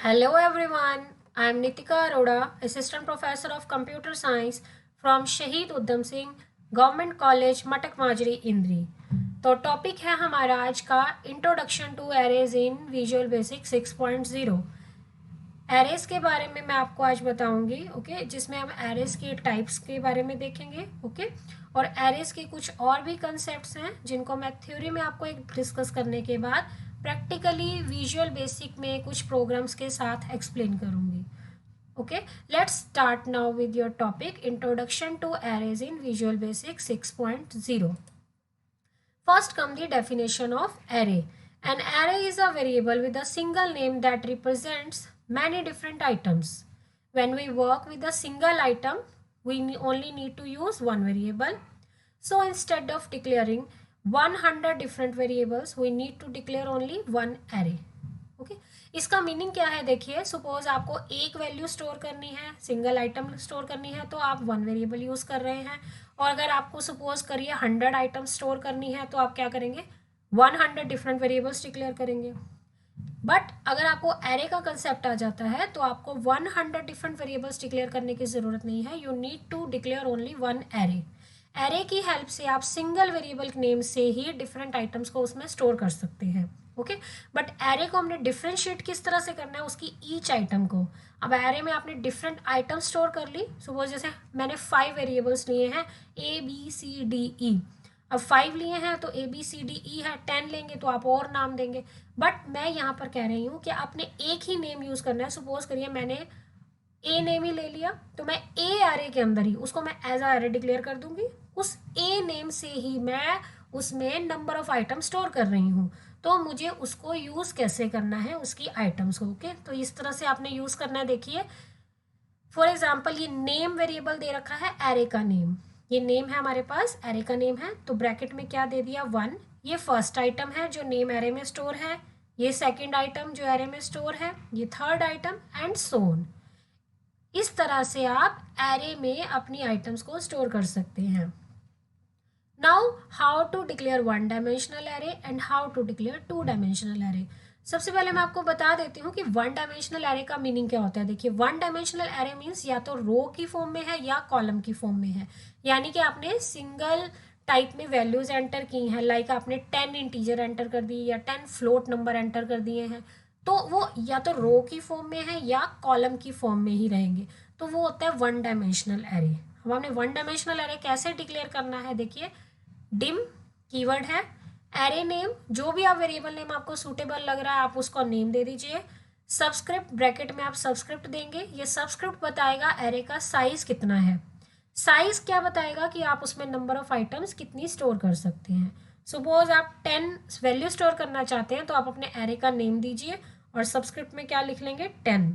Hello everyone, I am Nitika Arora, Assistant Professor of Computer Science from शहीद Udham Singh government college मटक माजरी इंद्री। तो topic है हमारा आज का introduction to arrays in visual basic 6.0। Arrays के बारे में मैं आपको आज बताऊंगी, ओके, जिसमें हम एरेज के टाइप्स के बारे में देखेंगे, ओके, और एरेज के कुछ और भी कंसेप्ट्स हैं जिनको मैं थ्योरी में आपको एक डिस्कस करने के बाद प्रैक्टिकली विजुअल बेसिक में कुछ प्रोग्राम्स के साथ एक्सप्लेन करूंगी। Okay, let's start now with your topic introduction to arrays in visual basic 6.0। First come the definition of array. An array is a variable with a single name that represents many different items. When we work with a single item, we only need to use one variable. So instead of declaring 100 different variables, we need to declare only one array. Okay, इसका meaning क्या है देखिए, suppose आपको एक value store करनी है, single item store करनी है तो आप वन वेरिएबल यूज कर रहे हैं, और अगर आपको सपोज करिए 100 आइटम स्टोर करनी है तो आप क्या करेंगे, 100 डिफरेंट वेरिएबल्स डिक्लेयर करेंगे। बट अगर आपको एरे का कंसेप्ट आ जाता है तो आपको 100 डिफरेंट वेरिएबल्स डिक्लेयर करने की जरूरत नहीं है, you need to declare only one array. Array की हेल्प से आप सिंगल वेरिएबल नेम से ही डिफरेंट आइटम्स को उसमें स्टोर कर सकते हैं। ओके, बट एरे को हमने डिफरेंशिएट किस तरह से करना है, उसकी ईच आइटम को। अब एरे में आपने डिफरेंट आइटम स्टोर कर ली, सपोज जैसे मैंने 5 वेरिएबल्स लिए हैं ABCDE। अब 5 लिए हैं तो ABCDE है, 10 लेंगे तो आप और नाम देंगे। बट मैं यहाँ पर कह रही हूँ कि आपने एक ही नेम यूज करना है। सपोज करिए मैंने ए नेम ही ले लिया तो मैं ए एरे के अंदर ही उसको मैं एज अ एरे डिक्लेयर कर दूंगी। उस ए नेम से ही मैं उसमें नंबर ऑफ आइटम स्टोर कर रही हूँ, तो मुझे उसको यूज कैसे करना है, उसकी आइटम्स को। ओके, तो इस तरह से आपने यूज करना है। देखिए फॉर एग्जाम्पल ये नेम वेरिएबल दे रखा है एरे का नेम, ये नेम है हमारे पास, एरे का नेम है, तो ब्रैकेट में क्या दे दिया 1। ये फर्स्ट आइटम है जो नेम एरे में स्टोर है, ये सेकेंड आइटम जो एरे में स्टोर है, ये third item and so on. इस तरह से आप एरे में अपनी आइटम्स को स्टोर कर सकते हैं। Now how to declare one dimensional array and how to declare two dimensional array. सबसे पहले मैं आपको बता देती हूँ कि वन डायमेंशनल एरे का मीनिंग क्या होता है। देखिए वन डायमेंशनल एरे मीन्स या तो रो की फॉर्म में है या कॉलम की फॉर्म में है, यानी कि आपने सिंगल टाइप में वैल्यूज एंटर की हैं, लाइक आपने 10 इंटीजर एंटर कर दिए या 10 फ्लोट नंबर एंटर कर दिए हैं, तो वो या तो रो की फॉर्म में है या कॉलम की फॉर्म में ही रहेंगे, तो वो होता है वन डायमेंशनल एरे। अब हमने वन डायमेंशनल एरे कैसे डिक्लेयर करना है, देखिए डिम कीवर्ड है, एरे नेम, जो भी आप वेरिएबल नेम आपको सूटेबल लग रहा है आप उसको नेम दे दीजिए। सबस्क्रिप्ट, ब्रैकेट में आप सबस्क्रिप्ट देंगे, ये सबस्क्रिप्ट बताएगा एरे का साइज कितना है। साइज क्या बताएगा कि आप उसमें नंबर ऑफ आइटम्स कितनी स्टोर कर सकते हैं। सपोज आप 10 वैल्यू स्टोर करना चाहते हैं तो आप अपने एरे का नेम दीजिए और सबस्क्रिप्ट में क्या लिख लेंगे 10।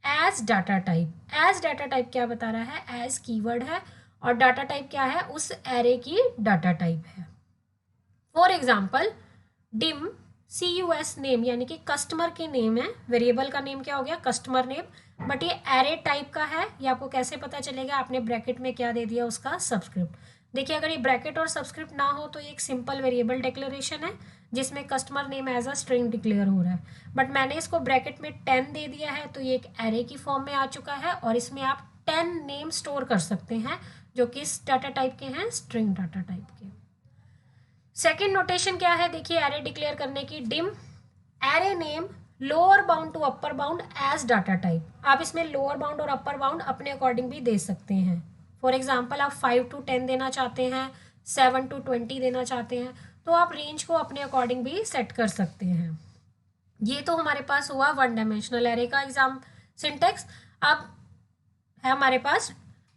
As data type, as data type क्या बता रहा है, एज कीवर्ड है और डाटा टाइप क्या है, उस एरे की डाटा टाइप है। For example dim CUS name यानी कि कस्टमर के नेम है, वेरिएबल का नेम क्या हो गया कस्टमर नेम, बट ये एरे टाइप का है, ये आपको कैसे पता चलेगा, आपने ब्रैकेट में क्या दे दिया उसका सबस्क्रिप्ट। देखिए अगर ये ब्रैकेट और सबस्क्रिप्ट ना हो तो ये एक सिंपल वेरिएबल डिक्लेरेशन है जिसमें customer name as a string declare हो रहा है, बट मैंने इसको ब्रैकेट में 10 दे दिया है तो ये एक एरे की फॉर्म में आ चुका है और इसमें आप 10 नेम स्टोर कर सकते हैं जो किस डाटा टाइप के हैं, स्ट्रिंग डाटा टाइप के। सेकेंड नोटेशन क्या है, देखिए एरे डिक्लेयर करने की, dim array name lower bound to upper bound as data type. आप इसमें लोअर बाउंड और अपर बाउंड अपने अकॉर्डिंग भी दे सकते हैं। फॉर एग्जाम्पल आप 5 to 10 देना चाहते हैं, 7 to 20 देना चाहते हैं, तो आप रेंज को अपने अकॉर्डिंग भी सेट कर सकते हैं। ये तो हमारे पास हुआ वन डायमेंशनल एरे का एग्जाम सिंटेक्स। अब है हमारे पास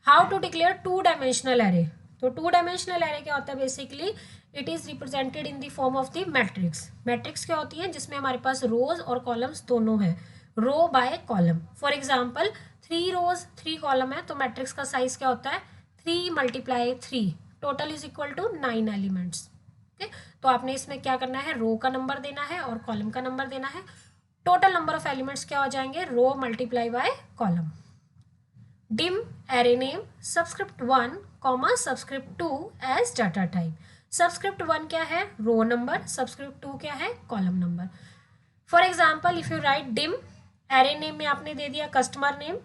how to declare two dimensional array. तो टू डायमेंशनल एरे क्या होता है, basically it is represented in the form of the matrix. Matrix क्या होती है, जिसमें हमारे पास रोज और कॉलम्स दोनों हैं, row by column. For example 3 rows 3 column है तो मैट्रिक्स का साइज क्या होता है 3 × 3, total is equal to 9 elements. Okay, तो आपने इसमें क्या करना है, रो का नंबर देना है और कॉलम का नंबर देना है। टोटल नंबर ऑफ एलिमेंट्स क्या हो जाएंगे, row multiply by column. Dim array name subscript 1 comma subscript 2 as data type. Subscript 1 क्या है, रो नंबर, सबस्क्रिप्ट 2 क्या है, column number. For example if you write dim array name में आपने दे दिया कस्टमर नेम,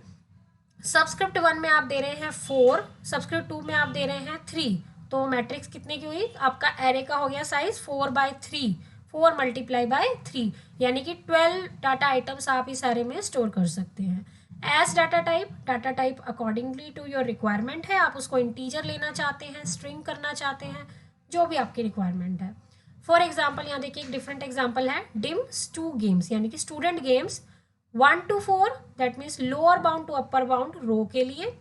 सबस्क्रिप्ट 1 में आप दे रहे हैं 4, सबस्क्रिप्ट 2 में आप दे रहे हैं 3, तो मैट्रिक्स कितने की हुई, आपका एरे का हो गया साइज 4/3, 4 मल्टीप्लाई बाय 3, यानी कि 12 डाटा आइटम्स आप इस एरे में स्टोर कर सकते हैं। As data type accordingly to your requirement है, आप उसको इंटीजर लेना चाहते हैं, स्ट्रिंग करना चाहते हैं, जो भी आपकी रिक्वायरमेंट है। फॉर एग्जाम्पल यहाँ देखिए एक डिफरेंट एग्जाम्पल है, डिम्स 2 गेम्स, यानी कि student games 1 to 4, that means lower bound to upper bound row के लिए,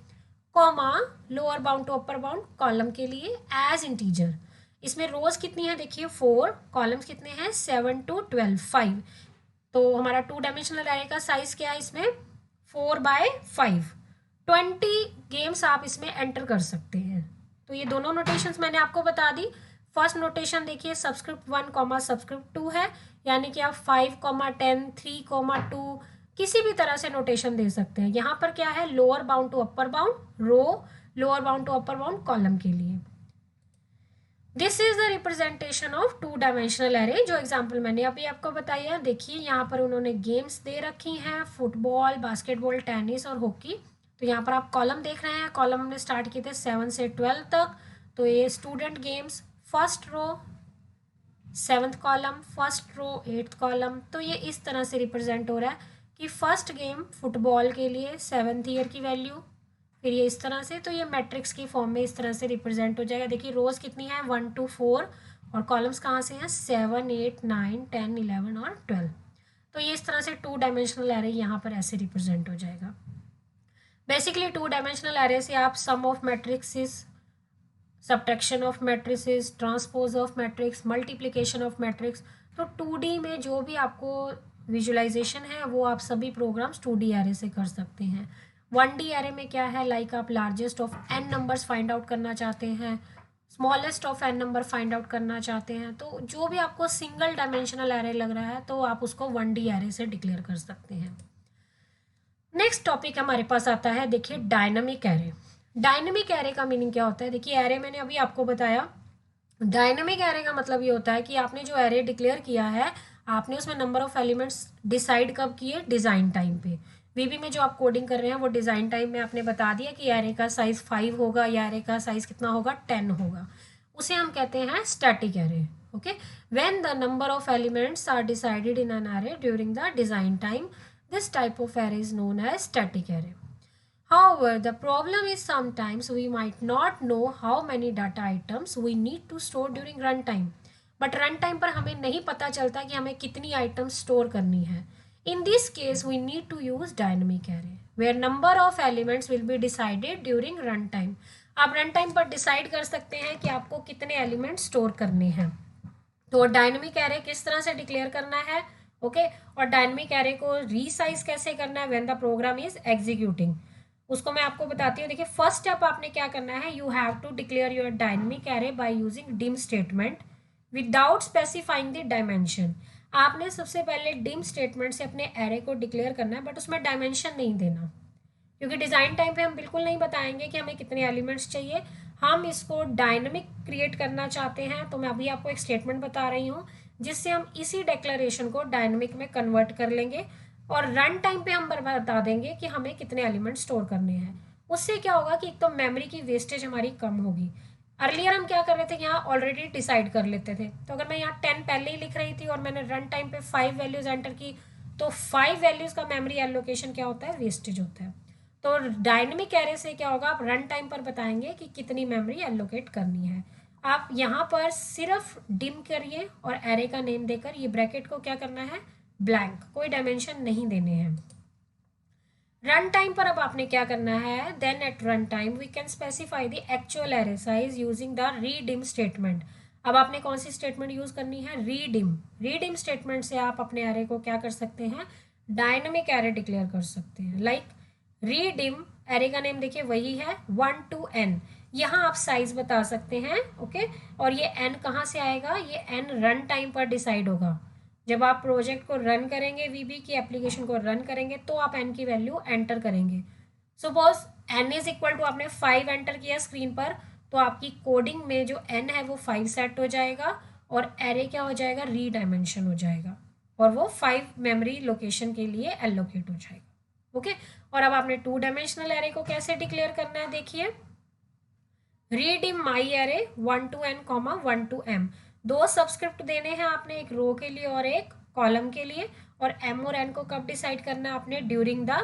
comma lower bound to upper bound column के लिए एज इंटीजर। इसमें रोज कितनी है देखिए 4, कॉलम्स कितने हैं 7 to 12, 5, तो हमारा 2 डायमेंशनल एरे का साइज क्या है इसमें 4/5, 20 गेम्स आप इसमें एंटर कर सकते हैं। तो ये दोनों नोटेशंस मैंने आपको बता दी। फर्स्ट नोटेशन देखिए सबस्क्रिप्ट 1 कॉमा सबस्क्रिप्ट 2 है, यानी कि आप 5, 10, 3, 2 किसी भी तरह से नोटेशन दे सकते हैं। यहाँ पर क्या है lower bound to upper bound row, lower bound to upper bound column के लिए। This is the representation of 2 dimensional array, जो एग्जाम्पल मैंने अभी आपको बताया। देखिए यहाँ पर उन्होंने गेम्स दे रखी हैं, फुटबॉल, बास्केटबॉल, टेनिस और हॉकी। तो यहाँ पर आप कॉलम देख रहे हैं, कॉलम हमने स्टार्ट किए थे 7 से 12 तक, तो ये student games first row 7th column, first row 8th column. तो ये इस तरह से रिप्रेजेंट हो रहा है कि फर्स्ट गेम फुटबॉल के लिए 7th ईयर की वैल्यू, फिर ये इस तरह से, तो ये मैट्रिक्स की फॉर्म में इस तरह से रिप्रेजेंट हो जाएगा। देखिए रोज कितनी है 1 to 4, और कॉलम्स कहाँ से हैं 7, 8, 9, 10, 11 और 12। तो ये इस तरह से 2 डायमेंशनल एरे यहाँ पर ऐसे रिप्रेजेंट हो जाएगा। बेसिकली 2 डायमेंशनल एरे से आप sum of matrices, subtraction of matrices, transpose of matrix, multiplication of matrix, तो 2D में जो भी आपको विजुअलाइजेशन है वो आप सभी प्रोग्राम्स 2D एरे से कर सकते हैं। 1D एरे में क्या है, लाइक आप largest of n numbers find out करना चाहते हैं, smallest of n number find out करना चाहते हैं, तो जो भी आपको सिंगल डायमेंशनल एरे लग रहा है तो आप उसको 1D एरे से डिक्लेयर कर सकते हैं। नेक्स्ट टॉपिक हमारे पास आता है, देखिए डायनामिक एरे। डायनामिक एरे का मीनिंग क्या होता है, देखिए एरे मैंने अभी आपको बताया, डायनामिक एरे का मतलब ये होता है कि आपने जो एरे डिक्लेयर किया है, आपने उसमें नंबर ऑफ एलिमेंट्स डिसाइड कब किए, डिज़ाइन टाइम पे। वीबी में जो आप कोडिंग कर रहे हैं वो डिज़ाइन टाइम में आपने बता दिया कि एरे का साइज़ 5 होगा या एरे का साइज़ कितना होगा 10 होगा, उसे हम कहते हैं static array. Okay, when the number of elements are decided in an array during the design time, this type of array is known as static array. However, the problem is sometimes we might not know how many data items we need to store during runtime. But runtime पर हमें नहीं पता चलता कि हमें कितनी items store करनी है. In this case, we need to use dynamic array, where number of elements will be decided during runtime. आप runtime पर decide कर सकते हैं कि आपको कितने elements store करने हैं. तो डायनेमिक एरे किस तरह से डिक्लेयर करना है, ओके, और डायनेमिक एरे को रीसाइज कैसे करना है when the program is executing, उसको मैं आपको बताती हूँ। देखिए फर्स्ट स्टेप आपने क्या करना है, you have to declare your dynamic array by using dim statement without specifying the dimension. आपने सबसे पहले डिम स्टेटमेंट से अपने एरे को डिक्लेयर करना है, बट उसमें डायमेंशन नहीं देना, क्योंकि डिज़ाइन टाइम पे हम बिल्कुल नहीं बताएंगे कि हमें कितने एलिमेंट्स चाहिए। हम इसको डायनेमिक क्रिएट करना चाहते हैं, तो मैं अभी आपको एक स्टेटमेंट बता रही हूँ जिससे हम इसी डिक्लेरेशन को डायनेमिक में कन्वर्ट कर लेंगे, और रन टाइम पे हम बता देंगे कि हमें कितने एलिमेंट स्टोर करने हैं। उससे क्या होगा कि एक तो मेमोरी की वेस्टेज हमारी कम होगी। अर्लियर हम क्या कर रहे थे, यहाँ ऑलरेडी डिसाइड कर लेते थे, तो अगर मैं यहाँ 10 पहले ही लिख रही थी और मैंने रन टाइम पे 5 वैल्यूज एंटर की, तो 5 वैल्यूज का मेमोरी एलोकेशन क्या होता है, वेस्टेज होता है। तो डायनेमिक एरे से क्या होगा, आप रन टाइम पर बताएंगे कि कितनी मेमोरी एलोकेट करनी है। आप यहाँ पर सिर्फ डिम करिए और एरे का नेम देकर ये ब्रैकेट को क्या करना है, ब्लैंक, कोई डायमेंशन नहीं देने हैं। रन टाइम पर अब आपने क्या करना है, then at run time we can specify the actual array size using the redim statement. अब आपने कौन सी स्टेटमेंट यूज करनी है, रीडिम। रीडिम स्टेटमेंट से आप अपने एरे को क्या कर सकते हैं, डायनेमिक एरे डिक्लेयर कर सकते हैं। लाइक रीडिम, एरे का नेम देखिए वही है 1 to n, यहाँ आप साइज बता सकते हैं, ओके, और ये n कहाँ से आएगा, ये n रन टाइम पर डिसाइड होगा। जब आप प्रोजेक्ट को रन करेंगे, वीबी की एप्लीकेशन को रन करेंगे, तो आप n की वैल्यू एंटर करेंगे। Suppose n is equal to आपने 5 एंटर किया स्क्रीन पर, तो आपकी कोडिंग में जो n है वो 5 सेट हो जाएगा और एरे क्या हो जाएगा, री डायमेंशन हो जाएगा। और वो 5 मेमोरी लोकेशन के लिए एलोकेट हो जाएगा। ओके, और अब आपने 2 डायमेंशनल एरे को कैसे डिक्लेयर करना है, देखिए redim my array 1 to n, 1 to m, 2 subscript देने हैं आपने, एक रो के लिए और एक कॉलम के लिए, और m और n को कब डिसाइड करना है आपने, ड्यूरिंग द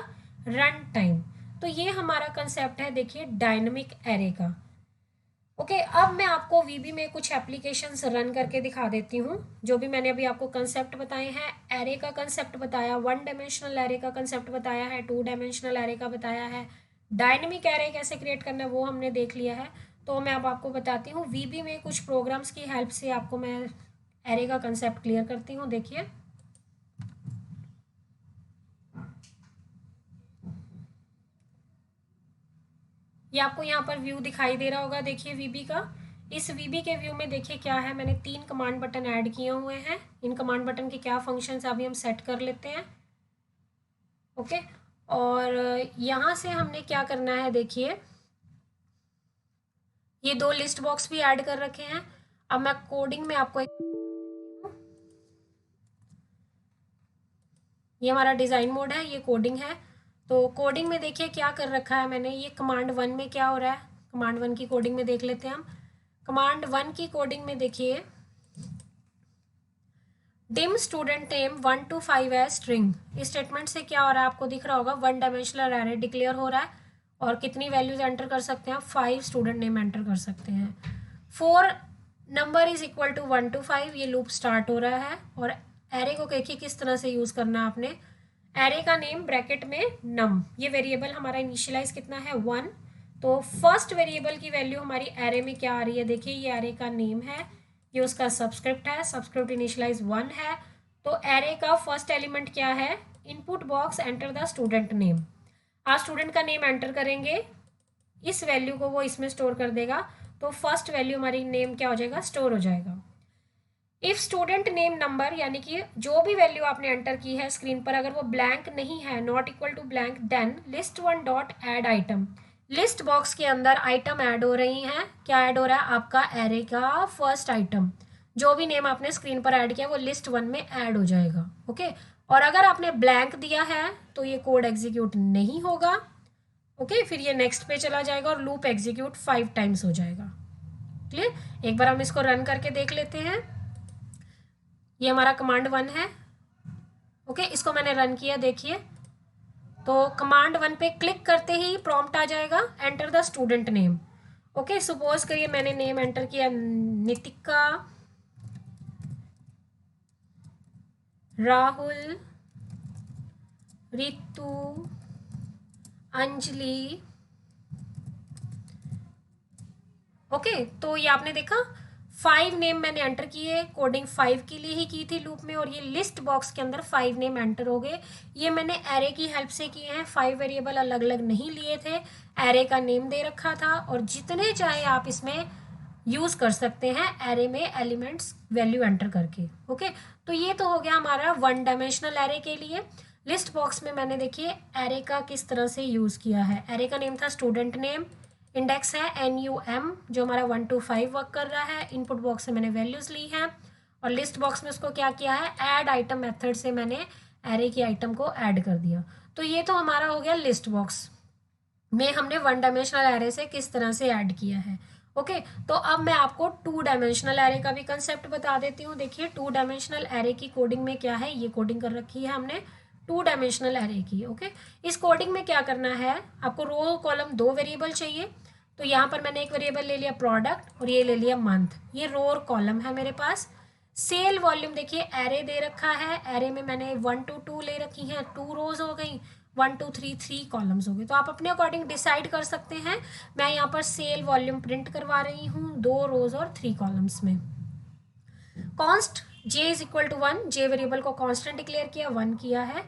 रन टाइम। तो ये हमारा कंसेप्ट है देखिए डायनेमिक एरे का। ओके, अब मैं आपको वीबी में कुछ एप्लीकेशंस रन करके दिखा देती हूँ, जो भी मैंने अभी आपको कंसेप्ट बताए हैं। एरे का कंसेप्ट बताया, 1 डायमेंशनल एरे का कंसेप्ट बताया है, 2 डायमेंशनल एरे का बताया है, डायनेमिक एरे कैसे क्रिएट करना है वो हमने देख लिया है। तो मैं अब आपको बताती हूँ वीबी में कुछ प्रोग्राम्स की हेल्प से आपको मैं एरे का कंसेप्ट क्लियर करती हूँ। देखिए ये आपको यहाँ पर व्यू दिखाई दे रहा होगा, देखिए वीबी का। इस वीबी के व्यू में देखिए क्या है, मैंने 3 कमांड बटन ऐड किए हुए हैं। इन कमांड बटन के क्या फंक्शंस अभी हम सेट कर लेते हैं। ओके, और यहाँ से हमने क्या करना है, देखिए ये 2 लिस्ट बॉक्स भी ऐड कर रखे हैं। अब मैं कोडिंग में आपको ये हमारा डिज़ाइन मोड है, ये कोडिंग है। तो कोडिंग में देखिए क्या कर रखा है मैंने, ये कमांड 1 में क्या हो रहा है, कमांड 1 की कोडिंग में देख लेते हैं हम। कमांड 1 की कोडिंग में देखिए dim student name 1 to 5 as string, इस स्टेटमेंट से क्या हो रहा है आपको दिख रहा होगा, 1 डायमेंशनल एरे डिक्लेयर हो रहा है और कितनी वैल्यूज एंटर कर सकते हैं, 5 स्टूडेंट नेम एंटर कर सकते हैं। 4 number is equal to 1 to 5, ये लूप स्टार्ट हो रहा है। और एरे को देखिए किस तरह से यूज़ करना है आपने, एरे का नेम ब्रैकेट में नम, ये वेरिएबल हमारा इनिशियलाइज कितना है 1। तो फर्स्ट वेरिएबल की वैल्यू हमारी एरे में क्या आ रही है, देखिए ये एरे का नेम है, ये उसका सबस्क्रिप्ट है, सबस्क्रिप्ट इनिशियलाइज 1 है। तो एरे का फर्स्ट एलिमेंट क्या है, input box enter the student name, आप स्टूडेंट का नेम एंटर करेंगे, इस वैल्यू को वो इसमें स्टोर कर देगा। तो फर्स्ट वैल्यू हमारी नेम क्या हो जाएगा, स्टोर हो जाएगा। इफ स्टूडेंट नेम नंबर, यानी कि जो भी वैल्यू आपने एंटर की है स्क्रीन पर, अगर वो ब्लैंक नहीं है, not equal to blank, then list 1 dot add item, list box के अंदर आइटम ऐड हो रही हैं। क्या ऐड हो रहा है, आपका एरे का फर्स्ट आइटम, जो भी नेम आपने स्क्रीन पर ऐड किया वो लिस्ट 1 में ऐड हो जाएगा। ओके, और अगर आपने ब्लैंक दिया है तो ये कोड एग्जीक्यूट नहीं होगा। ओके, फिर ये नेक्स्ट पे चला जाएगा और लूप एग्जीक्यूट 5 टाइम्स हो जाएगा। क्लियर, एक बार हम इसको रन करके देख लेते हैं। ये हमारा कमांड 1 है। ओके, इसको मैंने रन किया, देखिए तो कमांड 1 पे क्लिक करते ही प्रॉम्प्ट आ जाएगा enter the student name. Okay, suppose करिए मैंने नेम एंटर किया नितिका, राहुल, रितु, अंजलि। ओके, तो ये आपने देखा 5 नेम मैंने एंटर किए, कोडिंग 5 के लिए ही की थी लूप में, और ये लिस्ट बॉक्स के अंदर 5 नेम एंटर हो गए। ये मैंने एरे की हेल्प से किए हैं, 5 वेरिएबल अलग अलग नहीं लिए थे, एरे का नेम दे रखा था, और जितने चाहे आप इसमें यूज़ कर सकते हैं एरे में एलिमेंट्स वैल्यू एंटर करके। ओके, तो ये तो हो गया हमारा 1 डायमेंशनल एरे के लिए। लिस्ट बॉक्स में मैंने देखिए एरे का किस तरह से यूज़ किया है। एरे का नेम था स्टूडेंट नेम, इंडेक्स है NUM जो हमारा 1 to 5 वर्क कर रहा है, इनपुट बॉक्स से मैंने वैल्यूज़ ली हैं, और लिस्ट बॉक्स में उसको क्या किया है, ऐड आइटम मेथड से मैंने एरे की आइटम को ऐड कर दिया। तो ये तो हमारा हो गया लिस्ट बॉक्स में हमने 1 डायमेंशनल एरे से किस तरह से ऐड किया है। ओके, तो अब मैं आपको 2 डायमेंशनल एरे का भी कंसेप्ट बता देती हूँ। देखिए 2 डायमेंशनल एरे की कोडिंग में क्या है, ये कोडिंग कर रखी है हमने 2 डायमेंशनल एरे की। ओके, इस कोडिंग में क्या करना है, आपको रो कॉलम 2 वेरिएबल चाहिए। तो यहाँ पर मैंने एक वेरिएबल ले लिया प्रोडक्ट और ये ले लिया मंथ, ये रो और कॉलम है मेरे पास। सेल वॉल्यूम देखिए एरे दे रखा है, एरे में मैंने 1 to 2 ले रखी हैं, 2 रोज हो गई, 1 2 3 3 कॉलम्स हो गए। तो आप अपने अकॉर्डिंग डिसाइड कर सकते हैं। मैं यहाँ पर सेल वॉल्यूम प्रिंट करवा रही हूँ 2 रोज और 3 कॉलम्स में। Const J is equal to 1, J variable को कॉन्स्टेंट डिक्लेयर किया, 1 किया है।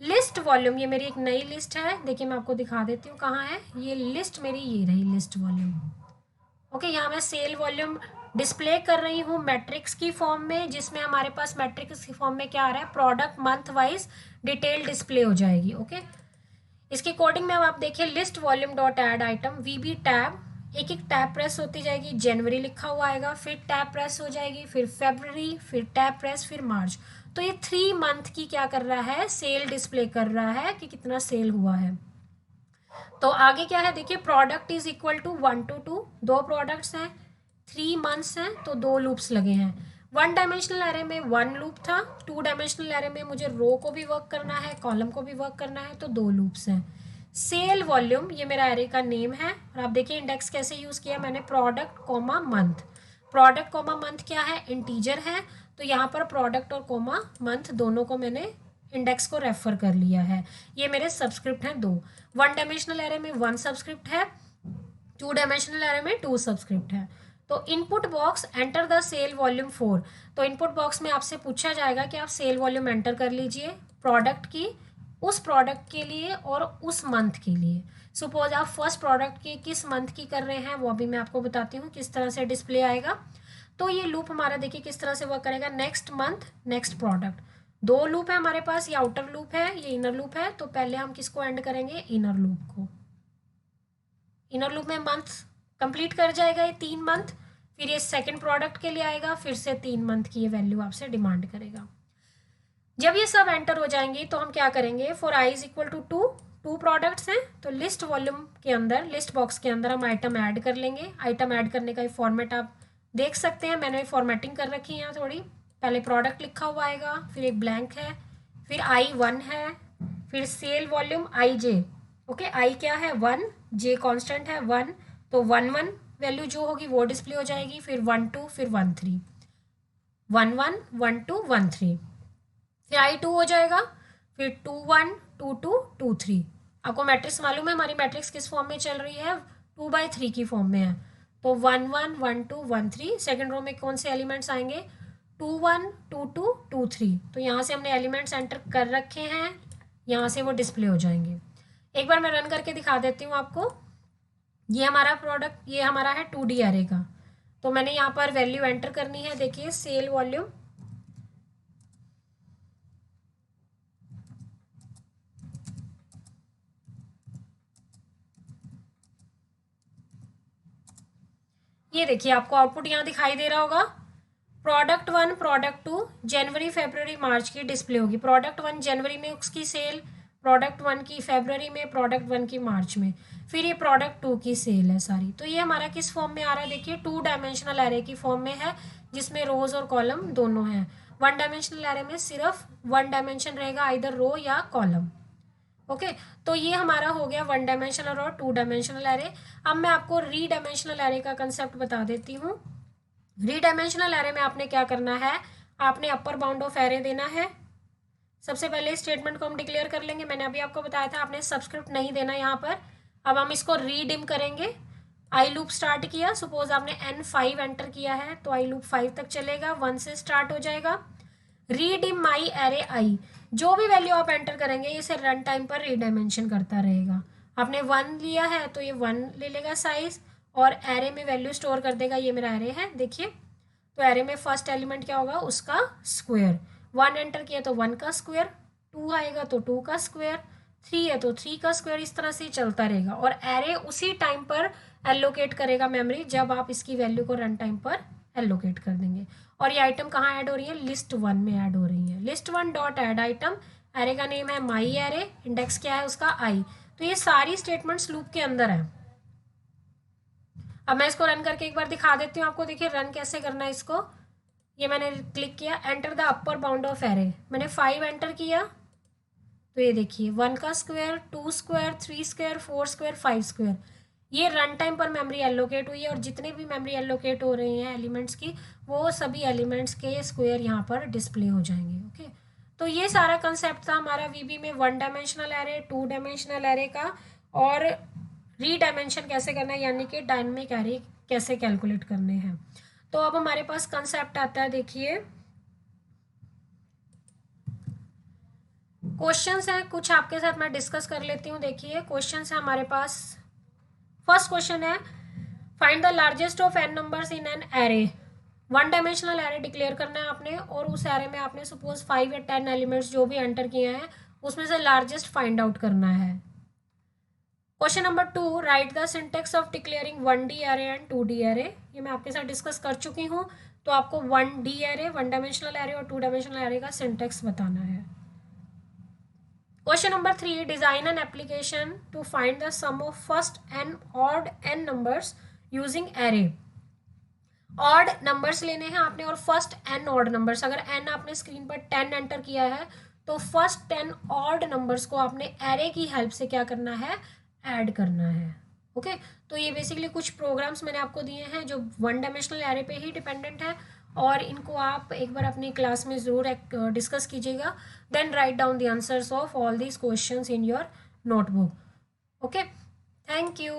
लिस्ट वॉल्यूम, ये मेरी एक नई लिस्ट है, देखिए मैं आपको दिखा देती हूँ कहाँ है ये लिस्ट मेरी, ये रही लिस्ट वॉल्यूम। ओके, यहाँ मैं सेल वॉल्यूम डिस्प्ले कर रही हूँ मैट्रिक्स की फॉर्म में, जिसमें हमारे पास मैट्रिक्स की फॉर्म में क्या आ रहा है, product month wise detail display हो जाएगी। ओके, इसकी कोडिंग में अब आप देखिए list volume dot add item VB tab, एक एक टैब प्रेस होती जाएगी, जनवरी लिखा हुआ आएगा, फिर टैब प्रेस हो जाएगी, फिर फरवरी, फिर टैब प्रेस, फिर मार्च। तो ये 3 मंथ की क्या कर रहा है, सेल डिस्प्ले कर रहा है कि कितना सेल हुआ है। तो आगे क्या है देखिए, product is equal to 1 to 2, 2 products हैं, 3 मंथ्स हैं, तो 2 लूप्स लगे हैं। 1 डायमेंशनल एरे में 1 लूप था, 2 डायमेंशनल एरे में मुझे रो को भी वर्क करना है, कॉलम को भी वर्क करना है, तो 2 लूप्स हैं। सेल वॉल्यूम, ये मेरा एरे का नेम है, और आप देखिए इंडेक्स कैसे यूज़ किया मैंने, product comma month. Product comma month क्या है, इंटीजर है, तो यहाँ पर प्रोडक्ट और कॉमा मंथ दोनों को मैंने इंडेक्स को रेफर कर लिया है। ये मेरे सबस्क्रिप्ट हैं 2। 1 डायमेंशनल एरे में 1 सबस्क्रिप्ट है, 2 डायमेंशनल एरे में 2 सबस्क्रिप्ट है। तो input box enter the sale volume 4, तो इनपुट बॉक्स में आपसे पूछा जाएगा कि आप सेल वॉल्यूम एंटर कर लीजिए प्रोडक्ट की, उस प्रोडक्ट के लिए और उस मंथ के लिए। सपोज आप फर्स्ट प्रोडक्ट की किस मंथ की कर रहे हैं वो अभी मैं आपको बताती हूँ किस तरह से डिस्प्ले आएगा। तो ये लूप हमारा देखिए किस तरह से वर्क करेगा, next month next product, 2 loop है हमारे पास, ये आउटर लूप है, ये इनर लूप है। तो पहले हम किसको एंड करेंगे, इनर लूप को। इनर लूप में मंथ कंप्लीट कर जाएगा ये 3 मंथ, फिर ये सेकंड प्रोडक्ट के लिए आएगा, फिर से 3 मंथ की ये वैल्यू आपसे डिमांड करेगा। जब ये सब एंटर हो जाएंगी तो हम क्या करेंगे, for I is equal to 2 products हैं, तो लिस्ट वॉल्यूम के अंदर, लिस्ट बॉक्स के अंदर हम आइटम ऐड कर लेंगे। आइटम ऐड करने का फॉर्मेट आप देख सकते हैं, मैंने फॉर्मेटिंग कर रखी है यहाँ थोड़ी। पहले प्रोडक्ट लिखा हुआ आएगा, फिर एक ब्लैंक है, फिर I1 है, फिर सेल वॉल्यूम IJ। ओके, आई क्या है 1, जे कांस्टेंट है 1, तो 1 वैल्यू जो होगी वो डिस्प्ले हो जाएगी, फिर 1 2, फिर 1 3, 1 1 1 2 1 3, फिर I2 हो जाएगा, फिर 2 1 2 2 2 3। आपको मैट्रिक्स मालूम है, हमारी मैट्रिक्स किस फॉर्म में चल रही है, 2/3 की फॉर्म में है। तो 1 1 1 2 1 3, सेकेंड रो में कौन से एलिमेंट्स आएंगे, 2 1 2 2 2 3। तो यहाँ से हमने एलिमेंट्स एंटर कर रखे हैं, यहाँ से वो डिस्प्ले हो जाएंगे। एक बार मैं रन करके दिखा देती हूँ आपको। ये हमारा प्रोडक्ट, ये हमारा है 2D एरे का, तो मैंने यहाँ पर वैल्यू एंटर करनी है, देखिए सेल वॉल्यूम, ये देखिए आपको आउटपुट यहाँ दिखाई दे रहा होगा, प्रोडक्ट 1 प्रोडक्ट 2 जनवरी फरवरी मार्च की डिस्प्ले होगी। प्रोडक्ट 1 जनवरी में उसकी सेल, प्रोडक्ट 1 की फरवरी में, प्रोडक्ट 1 की मार्च में, फिर ये प्रोडक्ट 2 की सेल है सारी। तो ये हमारा किस फॉर्म में आ रहा है, देखिए 2 डायमेंशनल एरे की फॉर्म में है, जिसमें रोज और कॉलम दोनों हैं। 1 डायमेंशनल एरे में सिर्फ 1 डायमेंशन रहेगा, इधर रो या कॉलम। ओके, तो ये हमारा हो गया 1 डायमेंशनल और 2 डायमेंशनल एरे। अब मैं आपको री डायमेंशनल एरे का कंसेप्ट बता देती हूँ। री डायमेंशनल एरे में आपने क्या करना है, आपने अपर बाउंड ऑफ एरे देना है। सबसे पहले स्टेटमेंट को हम डिक्लेयर कर लेंगे, मैंने अभी आपको बताया था आपने सबस्क्रिप्ट नहीं देना यहाँ पर। अब हम इसको रीडिम करेंगे। आई लूप स्टार्ट किया, सपोज आपने N5 एंटर किया है, तो आई लूप 5 तक चलेगा, 1 से स्टार्ट हो जाएगा। रीडिम माई एरे आई, जो भी वैल्यू आप एंटर करेंगे इसे रन टाइम पर रीडायमेंशन करता रहेगा। आपने 1 लिया है तो ये 1 ले लेगा साइज, और एरे में वैल्यू स्टोर कर देगा। ये मेरा एरे है देखिए, तो एरे में फर्स्ट एलिमेंट क्या होगा, उसका स्क्वायर। 1 एंटर किया तो 1 का स्क्वायर, 2 आएगा तो 2 का स्क्वायर, 3 है तो 3 का स्क्वायर, इस तरह से चलता रहेगा। और एरे उसी टाइम पर एलोकेट करेगा मेमोरी जब आप इसकी वैल्यू को रन टाइम पर एलोकेट कर देंगे। और ये आइटम कहाँ ऐड हो रही है, लिस्ट 1 में ऐड हो रही है। List 1 dot add item, array का नेम है माई एरे, इंडेक्स क्या है उसका आई। तो ये सारी स्टेटमेंट्स लूप के अंदर है। अब मैं इसको रन करके एक बार दिखा देती हूँ आपको, देखिए रन कैसे करना है इसको। ये मैंने क्लिक किया, enter the upper bound of array, मैंने 5 एंटर किया, तो ये देखिए 1 का square, 2 square, 3 square, 4 square, 5 square. ये रन टाइम पर मेमोरी एलोकेट हुई है, और जितने भी मेमोरी एलोकेट हो रही हैं एलिमेंट्स की, वो सभी एलिमेंट्स के स्क्वायर यहाँ पर डिस्प्ले हो जाएंगे। ओके, तो ये सारा कंसेप्ट था हमारा वीबी में 1 डायमेंशनल एरे, 2 डायमेंशनल एरे का, और री डायमेंशन कैसे करना है, यानी कि डायनेमिक एरे कैसे कैलकुलेट करने हैं। तो अब हमारे पास कंसेप्ट आता है, देखिए क्वेश्चंस हैं कुछ आपके साथ मैं डिस्कस कर लेती हूँ। देखिए क्वेश्चंस है हमारे पास। फर्स्ट क्वेश्चन है, find the largest of n numbers in an array. 1 dimensional array declare करना है आपने, और उस एरे में आपने सपोज 5 या 10 एलिमेंट्स जो भी एंटर किए हैं उसमें से लार्जेस्ट फाइंड आउट करना है। Question number 2, write the syntax of declaring 1D array and 2D array. ये मैं आपके साथ डिस्कस कर चुकी हूँ, तो आपको 1D एरे, 1 डायमेंशनल एरे और 2 डायमेंशनल एरे का सिंटेक्स बताना है। Question number 3, design an application to find the sum of first N odd N numbers using array. Odd numbers लेने हैं आपने और फर्स्ट एन ऑड नंबर्स, अगर एन आपने स्क्रीन पर 10 एंटर किया है तो फर्स्ट 10 ऑड नंबर्स को आपने एरे की हेल्प से क्या करना है, ऐड करना है। ओके, तो ये बेसिकली कुछ प्रोग्राम्स मैंने आपको दिए हैं जो 1 डायमेंशनल एरे पे ही डिपेंडेंट है और इनको आप एक बार अपनी क्लास में ज़रूर डिस्कस कीजिएगा। Then write down the answers of all these questions in your notebook. Okay, thank you.